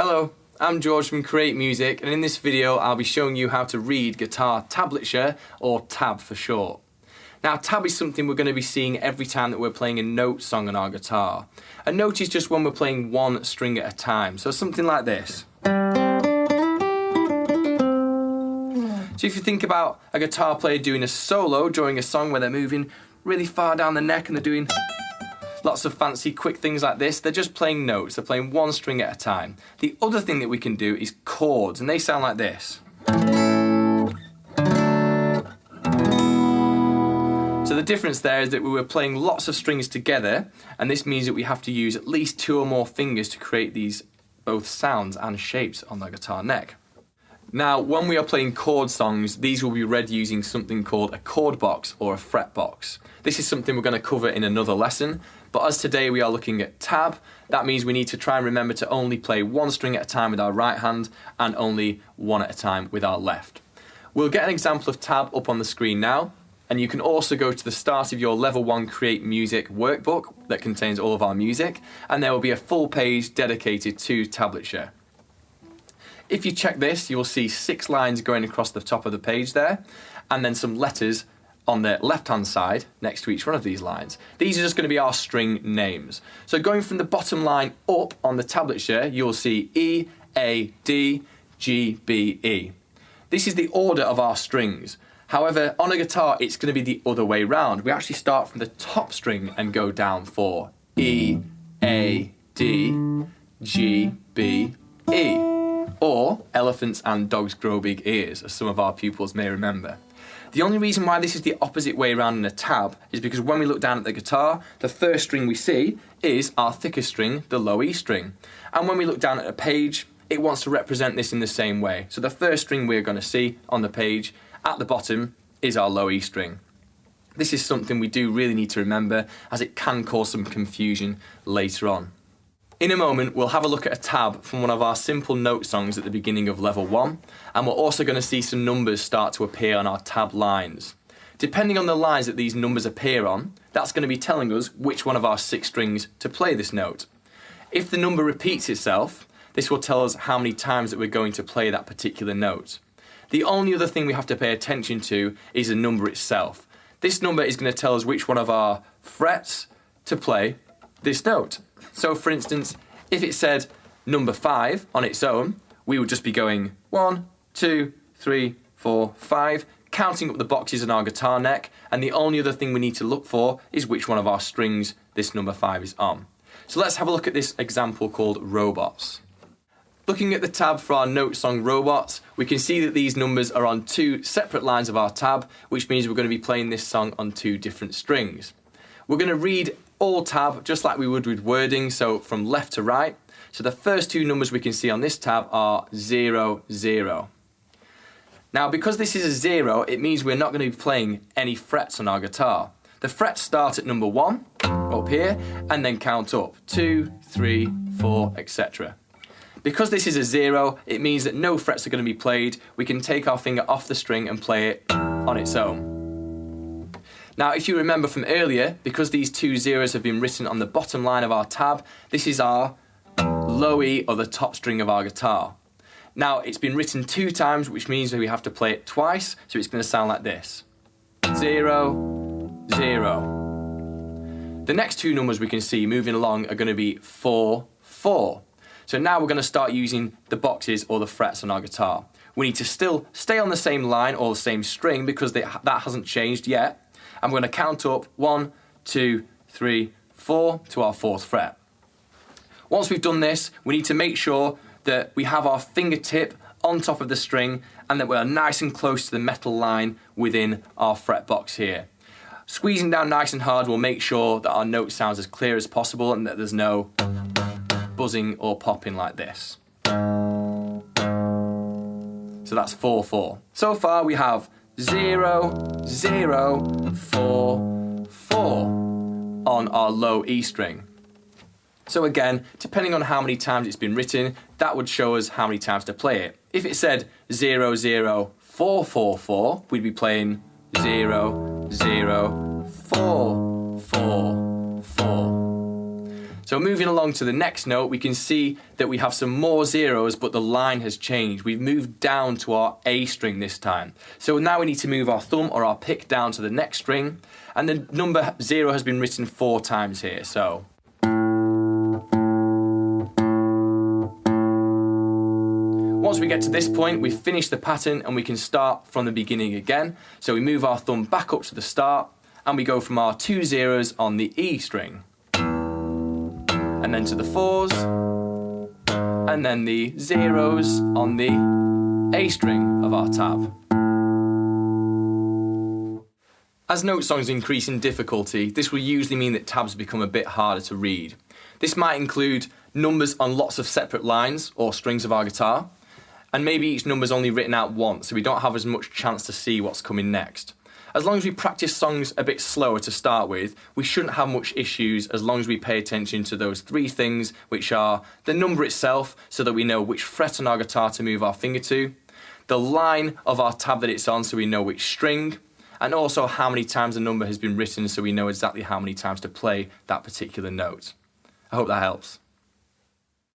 Hello, I'm George from Create Music, and in this video I'll be showing you how to read guitar tablature, or tab for short. Now, tab is something we're going to be seeing every time that we're playing a note song on our guitar. A note is just when we're playing one string at a time, so something like this. So if you think about a guitar player doing a solo during a song where they're moving really far down the neck and they're doing lots of fancy quick things like this, they're just playing notes, they're playing one string at a time. The other thing that we can do is chords, and they sound like this. So the difference there is that we were playing lots of strings together, and this means that we have to use at least 2 or more fingers to create these both sounds and shapes on the guitar neck. Now, when we are playing chord songs, these will be read using something called a chord box or a fret box. This is something we're going to cover in another lesson, but as today we are looking at tab, that means we need to try and remember to only play one string at a time with our right hand and only one at a time with our left. We'll get an example of tab up on the screen now, and you can also go to the start of your Level 1 Create Music workbook that contains all of our music, and there will be a full page dedicated to tablature. If you check this, you will see 6 lines going across the top of the page there, and then some letters on the left-hand side next to each one of these lines. These are just going to be our string names. So going from the bottom line up on the tablature, you'll see E, A, D, G, B, E. This is the order of our strings. However, on a guitar, it's going to be the other way round. We actually start from the top string and go down for E, A, D, G, B, E. Or elephants and dogs grow big ears, as some of our pupils may remember. The only reason why this is the opposite way around in a tab is because when we look down at the guitar, the first string we see is our thickest string, the low E string. And when we look down at a page, it wants to represent this in the same way. So the first string we're going to see on the page at the bottom is our low E string. This is something we do really need to remember, as it can cause some confusion later on. In a moment, we'll have a look at a tab from one of our simple note songs at the beginning of Level 1, and we're also going to see some numbers start to appear on our tab lines. Depending on the lines that these numbers appear on, that's going to be telling us which one of our 6 strings to play this note. If the number repeats itself, this will tell us how many times that we're going to play that particular note. The only other thing we have to pay attention to is the number itself. This number is going to tell us which one of our frets to play this note. So for instance, if it said number 5 on its own, we would just be going 1, 2, 3, 4, 5, counting up the boxes on our guitar neck, and the only other thing we need to look for is which one of our strings this number 5 is on. So let's have a look at this example called Robots. Looking at the tab for our note song Robots, we can see that these numbers are on 2 separate lines of our tab, which means we're going to be playing this song on 2 different strings. We're going to read all tab just like we would with wording, so from left to right. So the first 2 numbers we can see on this tab are 0, 0. Now, because this is a 0, it means we're not going to be playing any frets on our guitar. The frets start at number 1 up here and then count up 2, 3, 4, etc. Because this is a 0, it means that no frets are going to be played. We can take our finger off the string and play it on its own. Now, if you remember from earlier, because these 2 zeros have been written on the bottom line of our tab, this is our low E, or the top string of our guitar. Now, it's been written 2 times, which means that we have to play it twice, so it's going to sound like this. 0, 0. The next 2 numbers we can see moving along are going to be 4, 4. So now we're going to start using the boxes or the frets on our guitar. We need to still stay on the same line or the same string because that hasn't changed yet. I'm going to count up 1, 2, 3, 4 to our 4th fret. Once we've done this, we need to make sure that we have our fingertip on top of the string and that we're nice and close to the metal line within our fret box here. Squeezing down nice and hard will make sure that our note sounds as clear as possible and that there's no buzzing or popping like this. So that's 4, 4. So far we have 0, 0, 4, 4 on our low E string. So again, depending on how many times it's been written, that would show us how many times to play it. If it said 0, 0, 4, 4, 4, we'd be playing 0, 0, 4, 4, 4. So moving along to the next note, we can see that we have some more zeros, but the line has changed. We've moved down to our A string this time. So now we need to move our thumb or our pick down to the next string, and the number 0 has been written 4 times here. So once we get to this point, we've finished the pattern and we can start from the beginning again. So we move our thumb back up to the start and we go from our 2 zeros on the E string, and then to the 4s, and then the zeros on the A string of our tab. As note songs increase in difficulty, this will usually mean that tabs become a bit harder to read. This might include numbers on lots of separate lines or strings of our guitar, and maybe each number is only written out once, so we don't have as much chance to see what's coming next. As long as we practice songs a bit slower to start with, we shouldn't have much issues as long as we pay attention to those 3 things, which are the number itself, so that we know which fret on our guitar to move our finger to, the line of our tab that it's on so we know which string, and also how many times the number has been written so we know exactly how many times to play that particular note. I hope that helps.